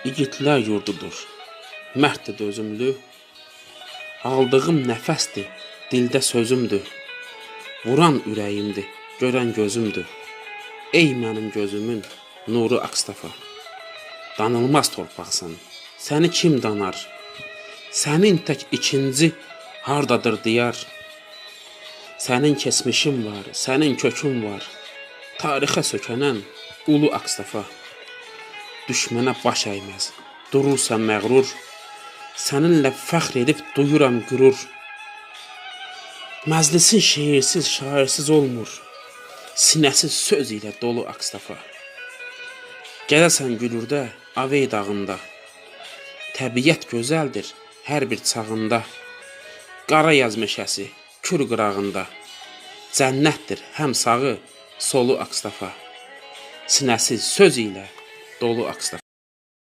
İgidlər yurdudur, mərddir dözümlü. Aldığım nəfəsdir, dildə sözümdür. Vuran ürəyimdir, görən gözümdür. Ey mənim gözümün nuru Akstafa. Danılmaz torpaqsan, səni kim danar? Sənin tək ikinci hardadır diyar? Sənin keçmişin var, sənin kökün var. Tarixə sökənən ulu Akstafa. Düşmənə baş əyməz, durursan məğrur. Səninlə fəxr edib duyuram qürur. Məclisin şeirsiz, şairsiz olmur. Sinəsiz söz ilə dolu Akstafa. Gələrsən gülürdə, Avey dağında. Təbiət gözəldir hər bir çağında. Qara yaz meşəsi, kür qırağında. Cənnətdir həm sağı, solu Akstafa. Sinəsiz söz ilə dolu Akstafa.